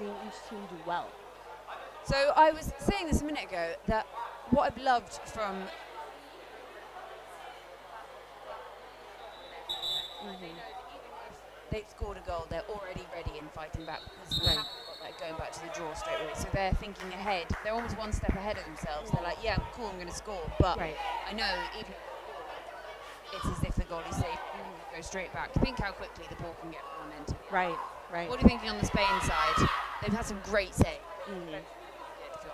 seeing each team do well. So I was saying this a minute ago that what I've loved from they've scored a goal, they're already ready and fighting back because we haven't got that going back to the draw straight away. So they're thinking ahead. They're almost one step ahead of themselves. They're like, yeah, cool, I'm going to score. But I know even if it's as if the goalie's safe, go straight back. Think how quickly the ball can get momentum. Right. What are you thinking on the Spain side? They've had some great saves.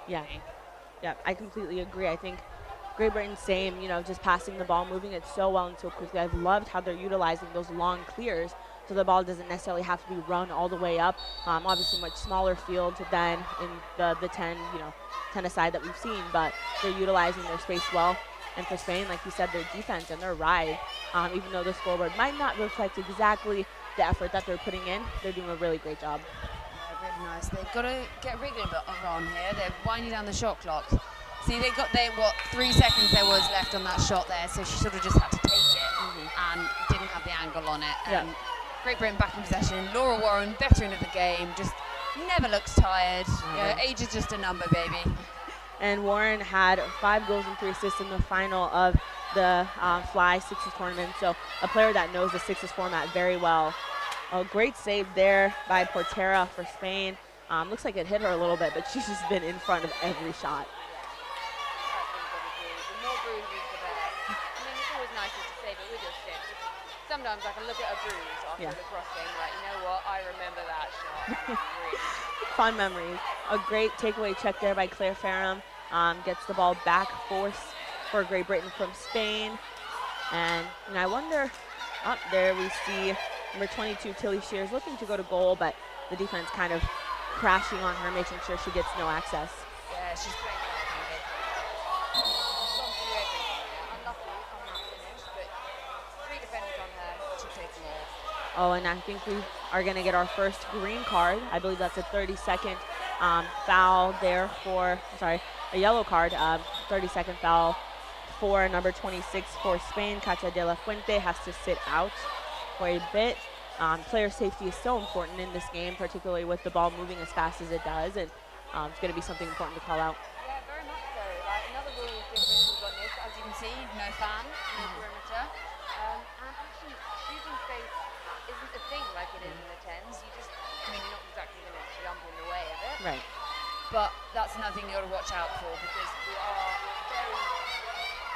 Yeah, I completely agree. I think Great Britain, same, just passing the ball, moving it so well and so quickly. I've loved how they're utilizing those long clears so the ball doesn't necessarily have to be run all the way up. Obviously, much smaller field than in the 10, tennis-side that we've seen, but they're utilizing their space well. And for Spain, like you said, their defense and their ride, even though the scoreboard might not reflect exactly the effort that they're putting in, they're doing a really great job. Yeah, really nice. They've got to get Wrigley on here. They're winding down the shot clock. See, they got 3 seconds there was left on that shot there, so she sort of just had to take it and didn't have the angle on it. Great Britain back in possession. Laura Warren, veteran of the game, just never looks tired. Age is just a number, baby. And Warren had 5 goals and 3 assists in the final of the Fly Sixes tournament, so a player that knows the Sixes format very well. A great save there by Portera for Spain. Looks like it hit her a little bit, but she's just been in front of every shot. Sometimes I can look at a bruise after the cross game, like, you know what, I remember that shot. Fun memories. A great takeaway check there by Claire Ferrum. Gets the ball back for Great Britain from Spain. And I wonder, there we see number 22, Tilly Shears, looking to go to goal, but the defense kind of crashing on her, making sure she gets no access. Yeah, she's playing well. Oh, and I think we are going to get our first green card. I believe that's a 30-second foul there a yellow card, 30-second foul for number 26 for Spain. Katia de la Fuente has to sit out for a bit. Player safety is so important in this game, particularly with the ball moving as fast as it does, and it's going to be something important to call out. Yeah, very much so. Another rule difference we've got this, as you can see, no fan in the perimeter. And actually, shooting space isn't a thing like it is in the 10s. You're not exactly going to jump in the way of it. Right. But that's another thing you've got to watch out for, because we are very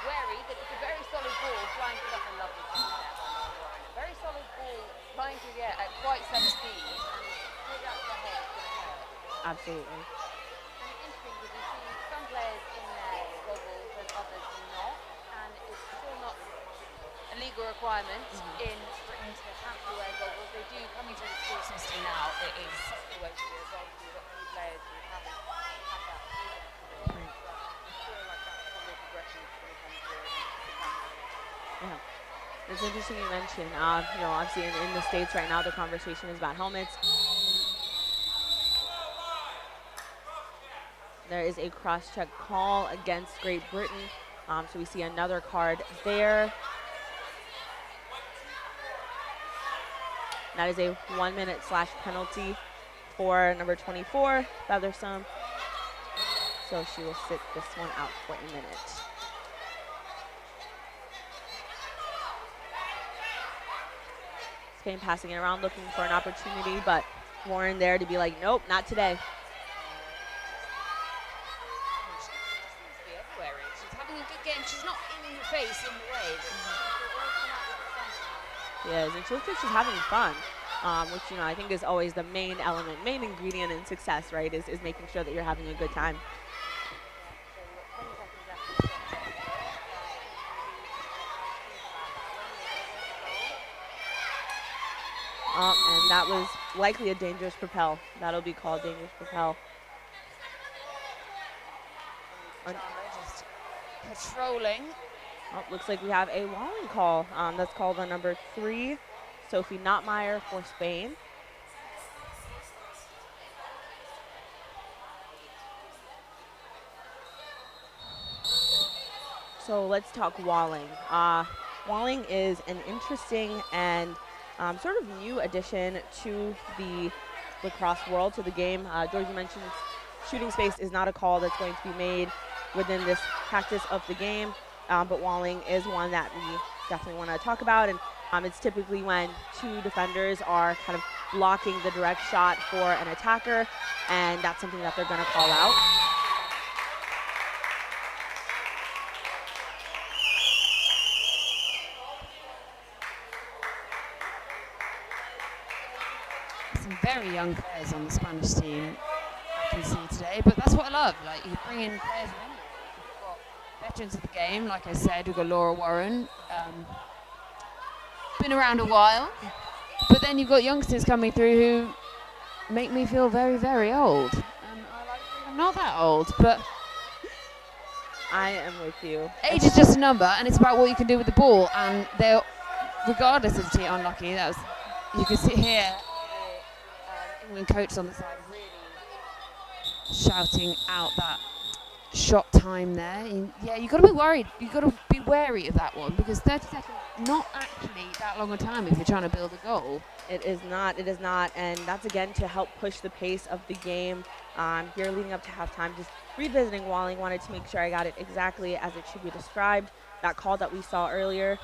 wary that it's a very solid ball flying through. That's a lovely thing there by Laura Warren. A very solid ball flying through the air at quite some speed, and straight out to the head is going to hurt. Absolutely. And interesting because you see some players in their goggles and others not, and it's still not a legal requirement in Britain to have to wear goggles. They do, coming through the school system now, it is the way to do it. Obviously, you've got a few players who haven't had that freedom to do it, but I feel like that's probably a progression when it comes to it. Yeah. It's interesting you mentioned, obviously in the States right now, the conversation is about helmets. There is a cross-check call against Great Britain. So we see another card there. That is a 1-minute penalty for number 24, Feathersome. So she will sit this one out for a minute. Spain passing it around, looking for an opportunity, but Warren there to be like, nope, not today. She's having a good game. She's not in your face in the way. Yes, and she looks like she's having fun, which, I think is always the main element, main ingredient in success, right, is making sure that you're having a good time. And that was likely a dangerous propel. That'll be called dangerous propel. Just patrolling. Looks like we have a walling call. That's called on number 3, Sophie Nottmeyer for Spain. So let's talk walling. Walling is an interesting and sort of new addition to the lacrosse world, to the game. Georgie mentioned shooting space is not a call that's going to be made within this practice of the game, but walling is one that we definitely want to talk about. And it's typically when two defenders are kind of blocking the direct shot for an attacker, and that's something that they're going to call out. Some very young players on the Spanish team I can see today, but that's what I love. Like, you bring in players of any age. You've got veterans of the game, like I said, we've got Laura Warren, been around a while, but then you've got youngsters coming through who make me feel very, very old. And I like to think I'm not that old, but I am with you. age is just a number, and it's about what you can do with the ball. And they're, regardless of the team, unlucky. That was, you can see here, the England coach on the side really shouting out that shot time there. Yeah, you've got to be worried. You've got to be wary of that one, because 30 seconds not actually that long a time if you're trying to build a goal. It is not, and that's again to help push the pace of the game. Here leading up to halftime, just revisiting walling, wanted to make sure I got it exactly as it should be described. That call that we saw earlier,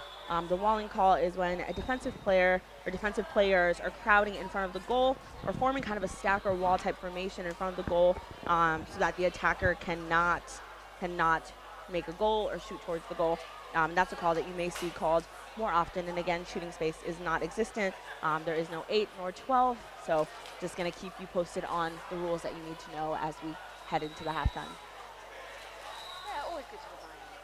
the walling call is when a defensive player or defensive players are crowding in front of the goal or forming kind of a stack or wall type formation in front of the goal, so that the attacker cannot make a goal or shoot towards the goal. That's a call that you may see called more often. And again, shooting space is not existent. There is no 8 nor 12. So just going to keep you posted on the rules that you need to know as we head into the halftime. Yeah, always good to remind you.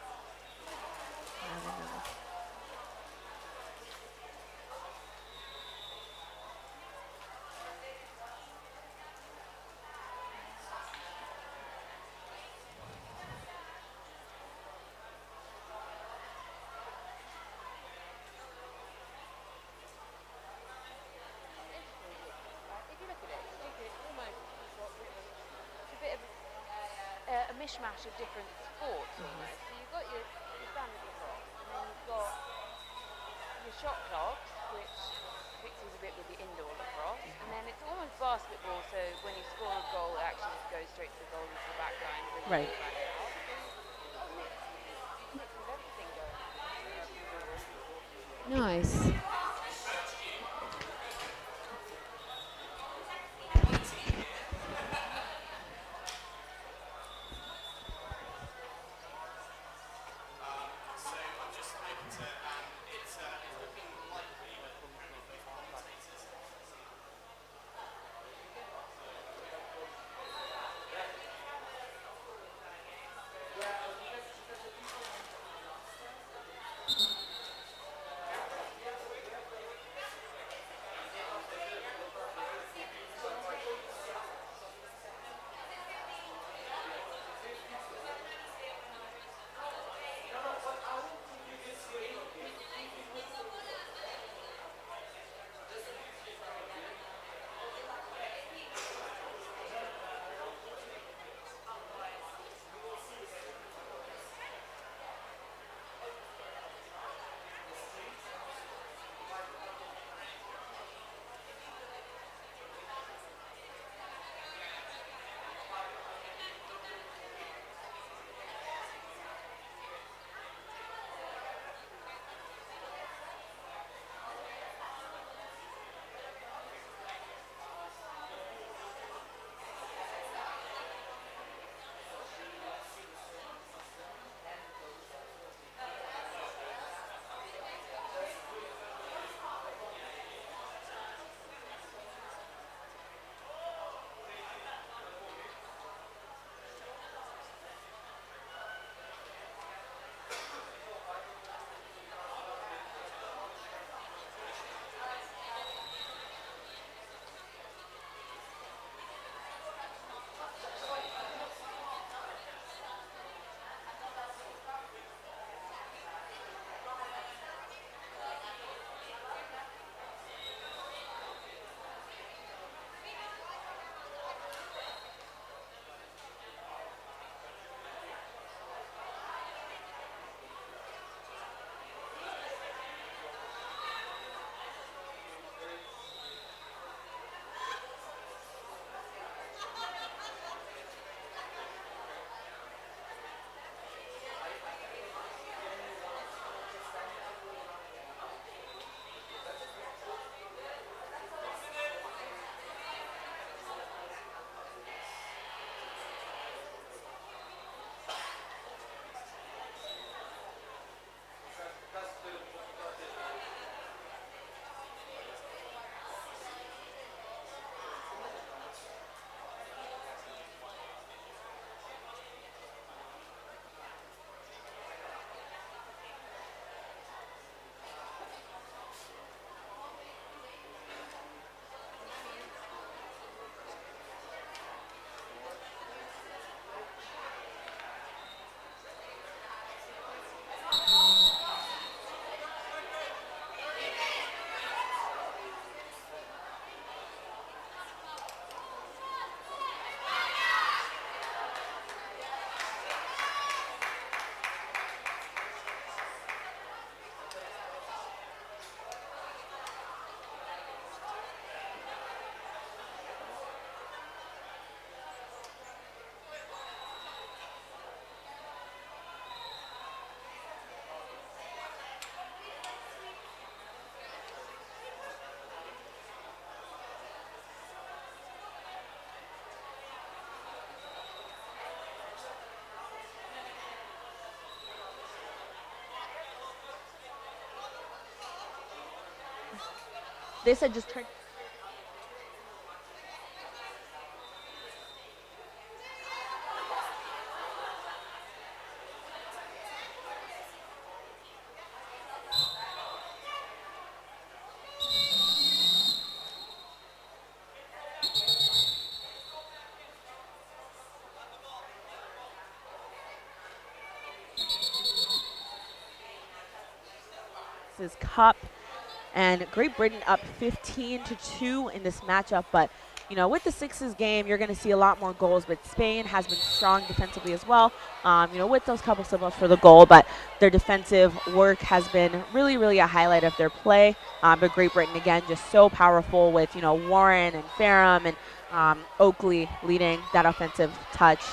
A mishmash of different sports almost. So you've got your standard lacrosse, and then you've got your shot clocks, which mixes a bit with the indoor lacrosse, and then it's almost basketball, so when you score a goal, it actually just goes straight to the goal into the back line. Right. Mix of everything going on. Nice. They said just turn. This is Cup, and Great Britain up 15-2 in this matchup. But you know, with the sixes game, you're going to see a lot more goals. But Spain has been strong defensively as well. You know, with those couple symbols for the goal, but their defensive work has been really, really a highlight of their play. But Great Britain again, just so powerful with Warren and Farham and Oakley leading that offensive touch.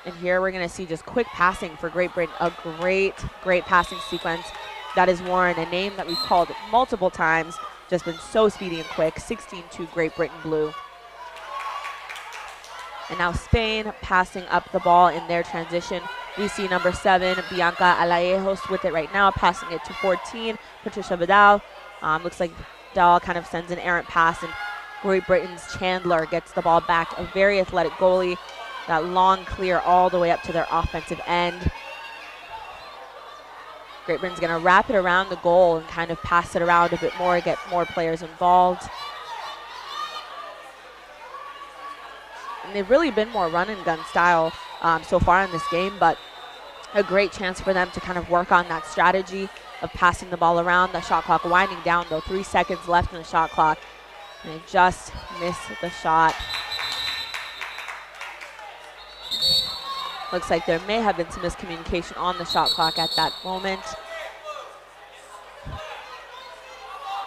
And here we're going to see just quick passing for Great Britain. A great passing sequence. That is Warren, a name that we've called multiple times. Just been so speedy and quick. 16-2 Great Britain blue. And now Spain passing up the ball in their transition. We see number 7, Bianca Alejos with it right now, passing it to 14, Patricia Vidal. Looks like Vidal kind of sends an errant pass, and Great Britain's Chandler gets the ball back. A very athletic goalie. That long clear all the way up to their offensive end. Great Britain's going to wrap it around the goal and kind of pass it around a bit more, get more players involved. And they've really been more run and gun style so far in this game, but a great chance for them to kind of work on that strategy of passing the ball around. The shot clock winding down though, 3 seconds left in the shot clock. And they just missed the shot. Looks like there may have been some miscommunication on the shot clock at that moment.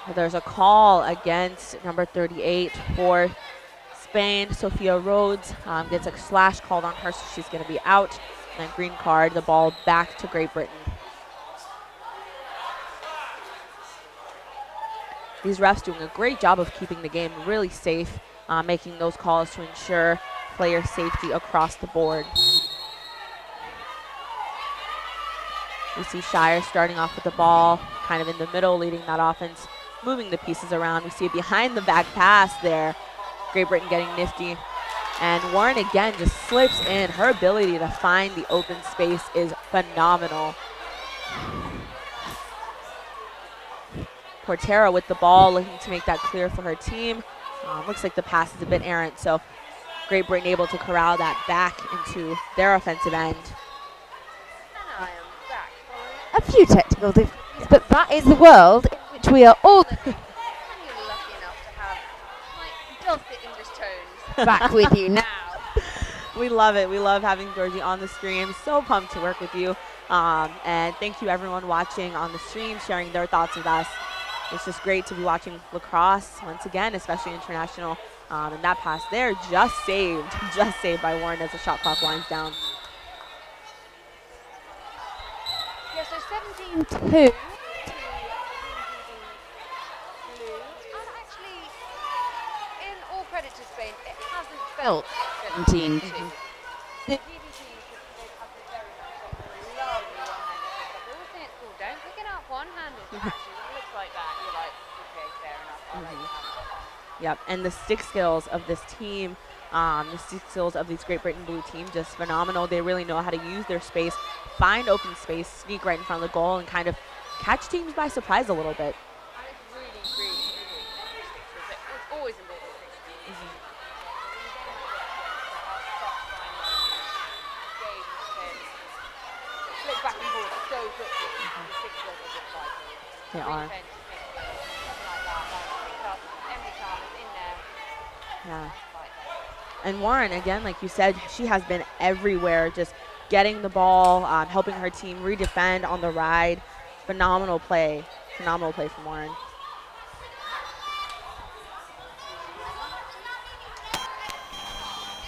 But there's a call against number 38 for Spain. Sophia Rhodes gets a slash called on her, so she's going to be out. And then green card, the ball back to Great Britain. These refs doing a great job of keeping the game really safe, making those calls to ensure player safety across the board. We see Shire starting off with the ball, kind of in the middle, leading that offense, moving the pieces around. We see a behind the back pass there. Great Britain getting nifty. And Warren again just slips in. Her ability to find the open space is phenomenal. Portera with the ball, looking to make that clear for her team. Looks like the pass is a bit errant, so Great Britain able to corral that back into their offensive end. And I am back following A few technical difficulties, but that is the world in which we are all and you're lucky enough to have my dulcet English tones. back with you now. We love it. We love having Georgie on the stream. So pumped to work with you. And thank you everyone watching on the stream, sharing their thoughts with us. It's just great to be watching lacrosse once again, especially international. And that pass there just saved by Warren as the shot clock winds down. Yeah, so 17-2 to blue. And actually, in all credit to Spain, it hasn't felt 17-2. The DVTs, they've had the very nice, lovely one-handed pick up. They always say it's cool, don't pick it up one-handed. Actually, when it looks like that, you're like, okay, fair enough. I'll let you have it. Yep, and the stick skills of this team, the stick skills of this Great Britain blue team, just phenomenal. They really know how to use their space, find open space, sneak right in front of the goal, and kind of catch teams by surprise a little bit. And it's really, really easy. It's always important to fix it. Flip back and forth so quickly. The six goals are just vital. They are. Defense, midfield, something like that. Picked up. Emily Chalmers in there. Yeah. Nice fight there. And Warren, again, like you said, she has been everywhere, just getting the ball, helping her team redefend on the ride. Phenomenal play from Warren.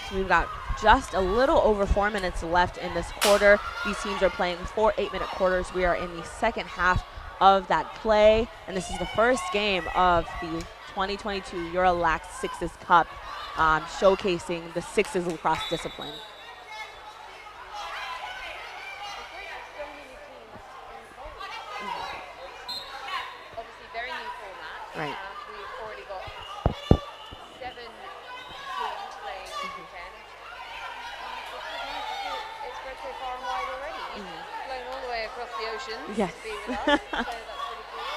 So we've got just a little over 4 minutes left in this quarter. These teams are playing 4 8-minute quarters. We are in the second half of that play, and this is the first game of the 2022 EuroLax Sixes Cup, showcasing the sixes lacrosse discipline. So many teams involved. Obviously, very new format. Right. We across the oceans Yes. to be with us. So that's pretty cool.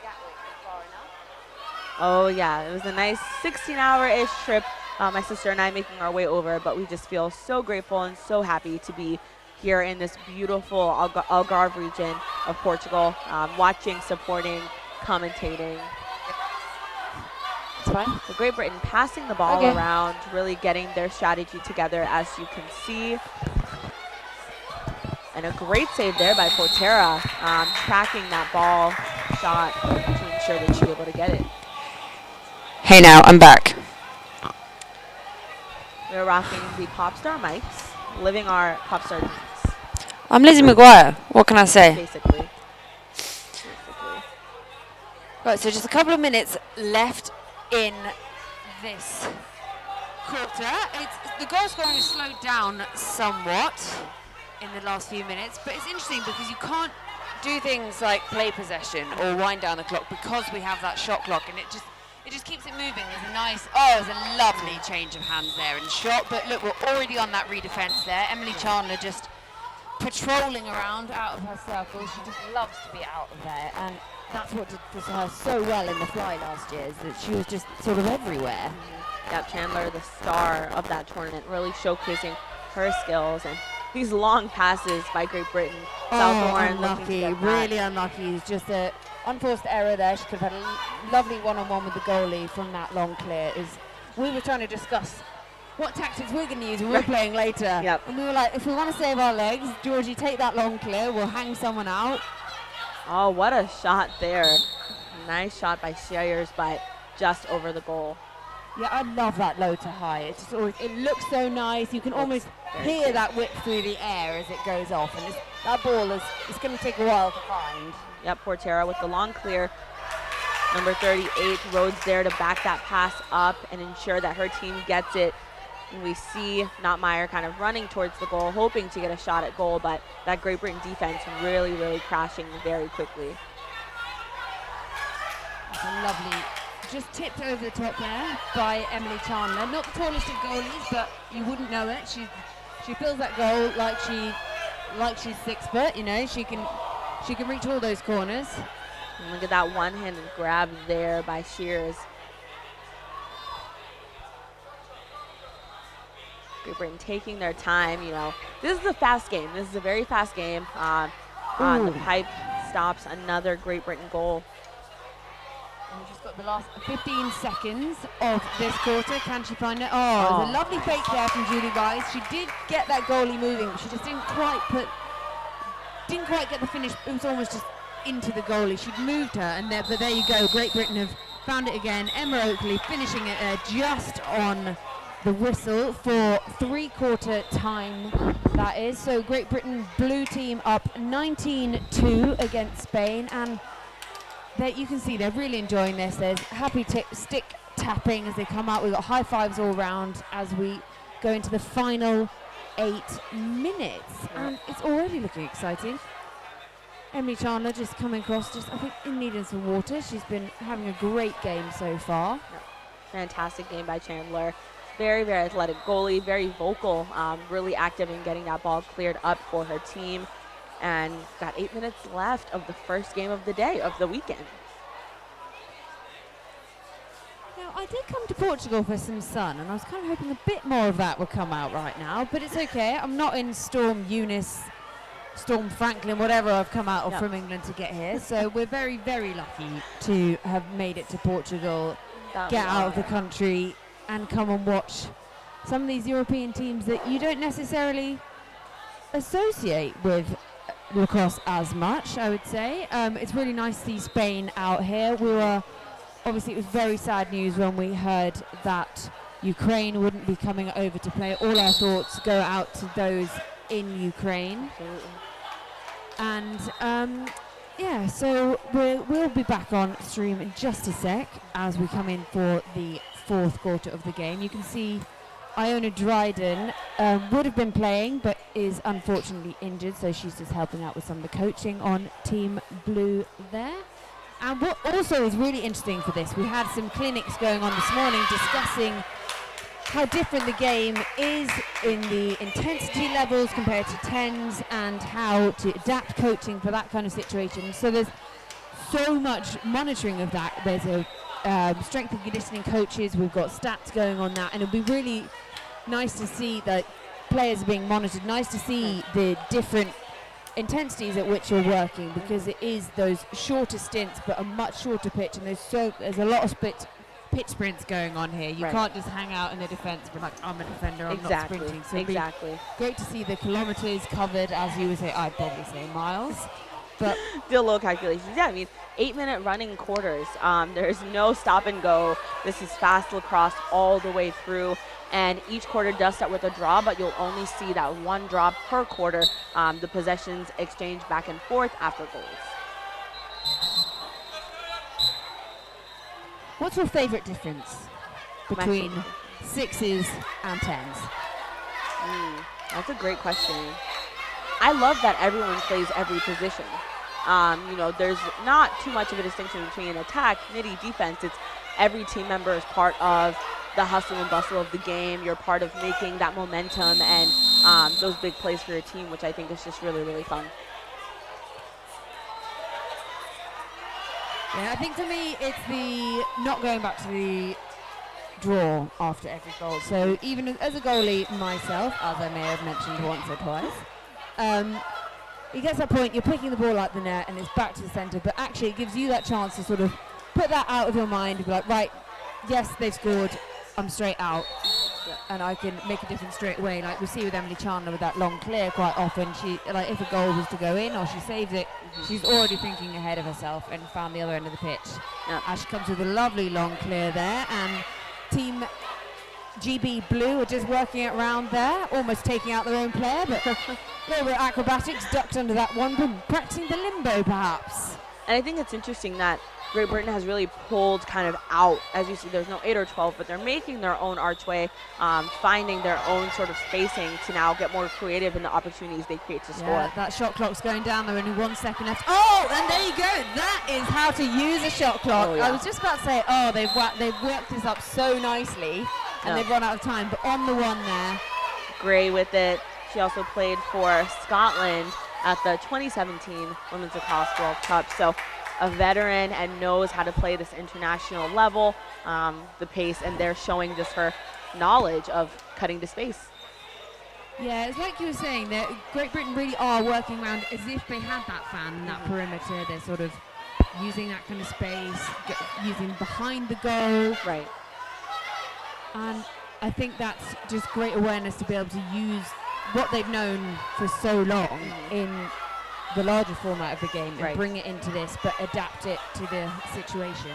Gatwick is far enough. Oh yeah, it was a nice 16-hour-ish trip. My sister and I making our way over, but we just feel so grateful and so happy to be here in this beautiful Algarve region of Portugal, watching, supporting, commentating. It's fine. So Great Britain passing the ball around, really getting their strategy together, as you can see. And a great save there by Portera, tracking that ball shot to ensure that she was able to get it. Hey now, I'm back. We're rocking the Popstar mics, living our Popstar dreams, I'm Lizzie McGuire. What can I say? basically. Right, so just a couple of minutes left in this quarter. The goal scoring has slowed down somewhat in the last few minutes, but it's interesting because you can't do things like play possession or wind down the clock because we have that shot clock, and it just keeps it moving. There's a lovely change of hands there and shot, but look, we're already on that redefense there. Emily Chandler just patrolling around out of her circle. She just loves to be out of there, and that's what did for her so well in the fly last year, is that she was just sort of everywhere. Yep, Chandler, the star of that tournament, really showcasing her skills, and these long passes by Great Britain. Southbourne looking to Unlucky, get that. really unlucky. It's just a unforced error there. She could have had a lovely one-on-one with the goalie from that long clear. We were trying to discuss what tactics we're going to use when we're playing later. Yep. And we were like, if we want to save our legs, Georgie, take that long clear. We'll hang someone out. Oh, what a shot there. Nice shot by Shears, but just over the goal. Yeah, I love that low to high. It just always, it looks so nice. You can almost hear that whip through the air as it goes off. And that ball it's going to take a while to find. Yep, Portera with the long clear. Number 38, Rhodes there to back that pass up and ensure that her team gets it. And we see Notmeyer kind of running towards the goal, hoping to get a shot at goal, but that Great Britain defense really, really crashing very quickly. That's a lovely, just tipped over the top there by Emily Chandler. Not the tallest of goalies, but you wouldn't know it. She fills that goal like she's 6 foot. You know, she can reach all those corners. And look at that one-handed grab there by Shears. Great Britain taking their time, you know. This is a fast game. This is a very fast game. The pipe stops another Great Britain goal. And we've just got the last 15 seconds of this quarter. Can she find it? Oh, there's a lovely fake there from Julie Rice. She did get that goalie moving, but she just didn't quite get the finish. It was almost just into the goalie. She'd moved her, but there you go. Great Britain have found it again. Emma Oakley finishing it just on the whistle for 3/4 time, that is. So Great Britain blue team up 19-2 against Spain, and you can see they're really enjoying this. There's happy stick tapping as they come out. We've got high fives all round as we go into the final 8 minutes, and it's already looking exciting. Emily Chandler just coming across, I think, in needing some water. She's been having a great game so far. Fantastic game by Chandler. Very, very athletic goalie, very vocal, really active in getting that ball cleared up for her team. And got 8 minutes left of the first game of the day, of the weekend. Now, I did come to Portugal for some sun, and I was kind of hoping a bit more of that would come out right now, but it's okay. I'm not in Storm Eunice, Storm Franklin, whatever I've come out of from England to get here. So we're very, very lucky to have made it to Portugal, get out of the country, and come and watch some of these European teams that you don't necessarily associate with lacrosse as much, I would say. It's really nice to see Spain out here. Obviously it was very sad news when we heard that Ukraine wouldn't be coming over to play. All our thoughts go out to those in Ukraine. And so we'll be back on stream in just a sec as we come in for the 4th quarter of the game. You can see Iona Dryden would have been playing but is unfortunately injured, so she's just helping out with some of the coaching on Team Blue there. And what also is really interesting for this, we had some clinics going on this morning discussing how different the game is in the intensity levels compared to 10s, and how to adapt coaching for that kind of situation. So there's so much monitoring of that. There's a strength and conditioning coaches, we've got stats going on that, and it'll be really nice to see that players are being monitored, nice to see the different intensities at which you're working, because it is those shorter stints but a much shorter pitch, and there's a lot of pitch sprints going on here. You can't just hang out in the defence for like, I'm a defender, I'm not sprinting. So exactly. Great to see the kilometres covered, as you would say. I'd probably say miles. But do a little calculations. Yeah, I mean, 8-minute running quarters. There's no stop and go. This is fast lacrosse all the way through. And each quarter does start with a draw, but you'll only see that one draw per quarter. The possessions exchange back and forth after goals. What's your favourite difference between 6s and 10s? That's a great question. I love that everyone plays every position. There's not too much of a distinction between attack, nitty, defense. It's every team member is part of the hustle and bustle of the game. You're part of making that momentum and those big plays for your team, which I think is just really, really fun. Yeah, I think for me, it's the not going back to the draw after every goal. So even as a goalie myself, as I may have mentioned once or twice, it gets that point, you're picking the ball out the net and it's back to the centre, but actually it gives you that chance to sort of put that out of your mind and be like, right, yes, they've scored, I'm straight out. And I can make a difference straight away. Like we see with Emily Chandler with that long clear quite often, she, like if a goal was to go in or she saves it, she's already thinking ahead of herself and found the other end of the pitch. As she comes with a lovely long clear there, and Team GB Blue are just working it around there, almost taking out their own player, but a little bit of acrobatics, ducked under that one, but practicing the limbo perhaps. And I think it's interesting that Great Britain has really pulled kind of out. As you see, there's no 8 or 12, but they're making their own archway, finding their own sort of spacing to now get more creative in the opportunities they create to score. That shot clock's going down. There are only 1 second left. Oh, and there you go. That is how to use a shot clock. I was just about to say, they've worked this up so nicely, and they've run out of time. But on the one there, Gray with it. She also played for Scotland at the 2017 Women's Lacrosse World Cup. So a veteran and knows how to play this international level, the pace, and they're showing just her knowledge of cutting to space. Yeah, it's like you were saying, that Great Britain really are working around as if they had that fan and that perimeter. They're sort of using that kind of space, using behind the goal. Right. And I think that's just great awareness to be able to use what they've known for so long in the larger format of the game and bring it into this, but adapt it to the situation.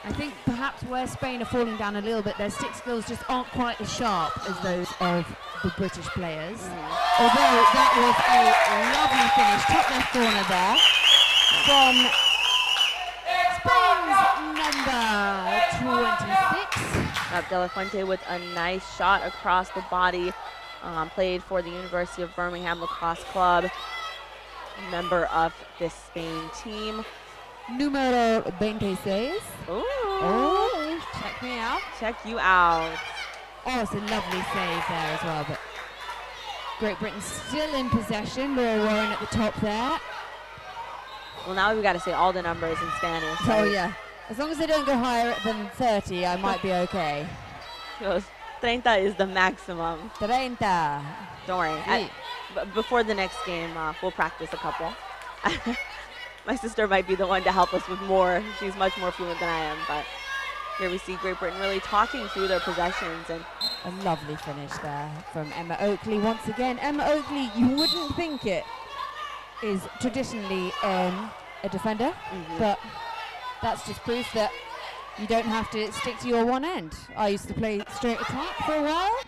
I think perhaps where Spain are falling down a little bit, their stick skills just aren't quite as sharp as those of the British players. Although that was a lovely finish, top left corner there, from Spain's number 26. De La Fuente with a nice shot across the body. Played for the University of Birmingham Lacrosse Club. Member of this Spain team. Numero 26. Oh, check me out. Check you out. Oh, it's a lovely save there as well. But Great Britain still in possession. We're Warren at the top there. Well, now we've got to say all the numbers in Spanish. Oh, yeah. As long as they don't go higher than 30, I might be okay. 30 is the maximum. 30. Don't worry. Before the next game, we'll practice a couple. My sister might be the one to help us with more. She's much more fluent than I am, but here we see Great Britain really talking through their possessions. And a lovely finish there from Emma Oakley once again. Emma Oakley, you wouldn't think it, is traditionally a defender, but that's just proof that you don't have to stick to your one end. I used to play straight attack for a while,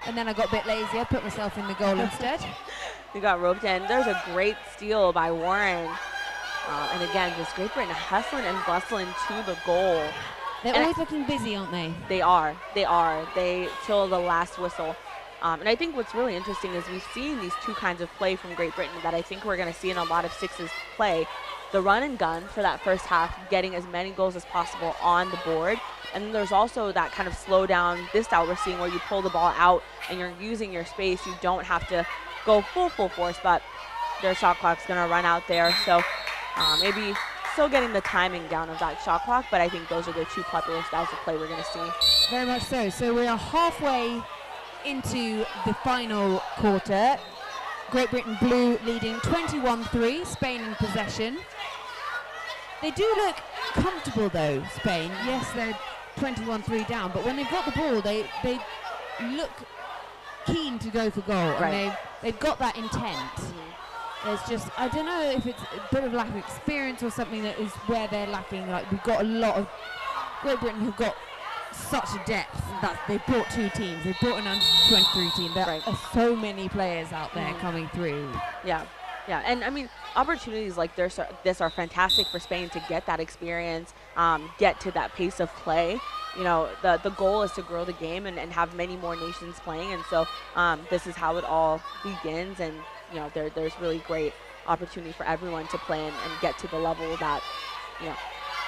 and then I got a bit lazy. I put myself in the goal instead. We got roped in. There's a great steal by Warren. And again, just Great Britain hustling and bustling to the goal. They're always looking busy, aren't they? They are. They till the last whistle. And I think what's really interesting is we've seen these two kinds of play from Great Britain that I think we're going to see in a lot of sixes play. the run and gun for that first half, getting as many goals as possible on the board. And then there's also that kind of slow down, this style we're seeing where you pull the ball out and you're using your space. You don't have to go full force, but their shot clock's going to run out there. So maybe still getting the timing down of that shot clock, but I think those are the two popular styles of play we're going to see. Very much so. So we are halfway into the final quarter. Great Britain blue leading 21-3, Spain in possession. They do look comfortable though, Spain. Yes, they're 21-3 down, but when they've got the ball, they look keen to go for goal, and they've got that intent. There's just, I don't know if it's a bit of lack of experience or something that is where they're lacking. Like, we've got a lot of Great Britain who've got such a depth that they've brought two teams. They've brought an under-23 team. There are so many players out there coming through. Yeah, and I mean, opportunities like this are fantastic for Spain to get that experience, get to that pace of play. You know, the goal is to grow the game and have many more nations playing, and so this is how it all begins. And you know, there's really great opportunity for everyone to play and get to the level that, you know,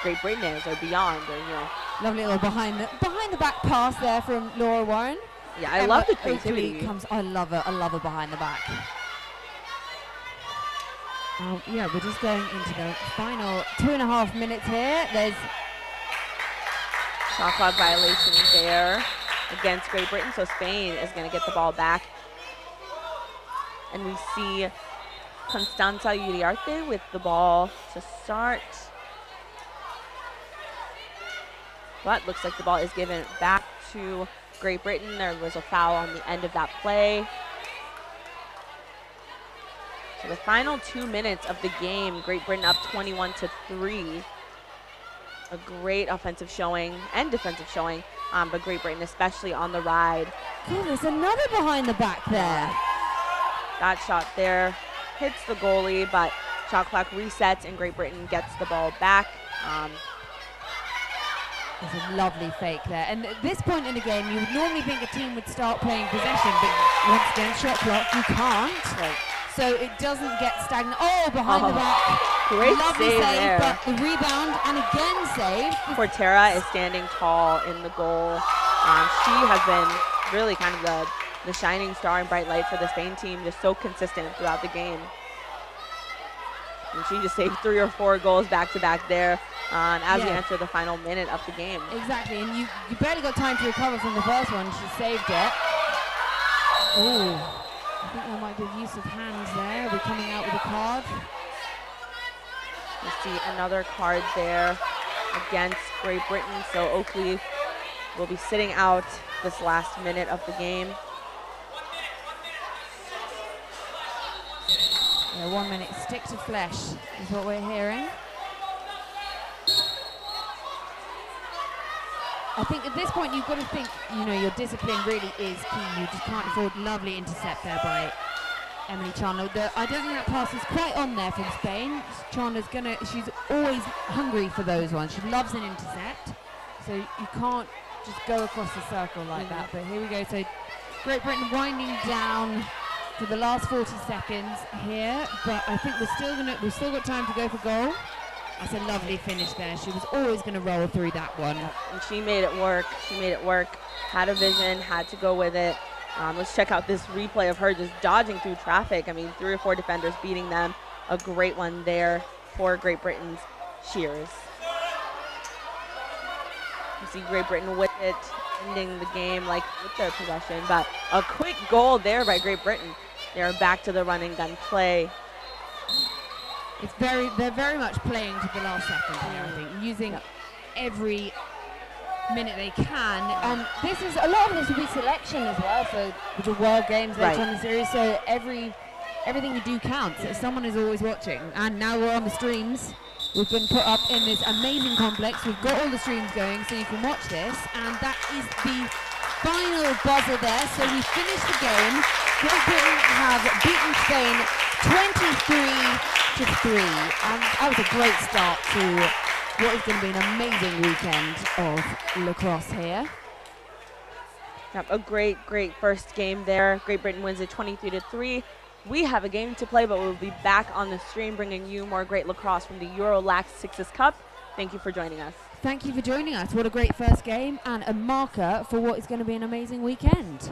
Great Britain is or beyond, or you know. Lovely little behind the back pass there from Laura Warren. Yeah, I love the creativity. I love her behind the back. Yeah, we're just going into the final 2.5 minutes here. There's shot clock violation there against Great Britain, so Spain is going to get the ball back. And we see Constanza Uriarte with the ball to start. But looks like the ball is given back to Great Britain. There was a foul on the end of that play. So the final 2 minutes of the game, Great Britain up 21-3. A great offensive showing and defensive showing, but Great Britain especially on the ride. Oh, there's another behind the back there. That shot there hits the goalie, but shot clock resets and Great Britain gets the ball back. There's a lovely fake there. And at this point in the game, you would normally think a team would start playing possession, but once again, shot clock, you can't. Right. So it doesn't get stagnant. Oh, behind the back. Great Lovely save save, there. but the rebound and again save. Portera is standing tall in the goal. She has been really kind of the shining star and bright light for the Spain team, just so consistent throughout the game. And she just saved 3 or 4 goals back to back there as we enter the final minute of the game. Exactly, and you barely got time to recover from the first one. She saved it. Oh, I think there might be use of hands there. We're coming out with a card. You see another card there against Great Britain. So Oakley will be sitting out this last minute of the game. Yeah, 1 minute stick to flesh is what we're hearing. I think at this point you've got to think, you know, your discipline really is key. You just can't afford. Lovely intercept there by Emily Chandler. I don't think that pass is quite on there from Spain. She's always hungry for those ones. She loves an intercept. So you can't just go across the circle like that. But here we go. So Great Britain winding down for the last 40 seconds here. But I think we've still got time to go for goal. That's a lovely finish there. She was always going to roll through that one. And she made it work. Had a vision, had to go with it. Let's check out this replay of her just dodging through traffic. I mean, 3 or 4 defenders beating them. A great one there for Great Britain's Shears. You see Great Britain with it, ending the game like with their possession. But a quick goal there by Great Britain. They are back to the run and gun play. They're very much playing to the last second here, I think, using every minute they can. A lot of this will be selection as well for the World Games later on in the series. So everything you do counts. Someone is always watching. And now we're on the streams. We've been put up in this amazing complex. We've got all the streams going, so you can watch this. And that is the final buzzer there. So we finished the game. Great Britain have beaten Spain 23-3, and that was a great start to what is going to be an amazing weekend of lacrosse here. Yep, a great first game there. Great Britain wins it 23-3. We have a game to play, but we'll be back on the stream bringing you more great lacrosse from the EuroLax Sixes Cup. Thank you for joining us. Thank you for joining us. What a great first game and a marker for what is going to be an amazing weekend.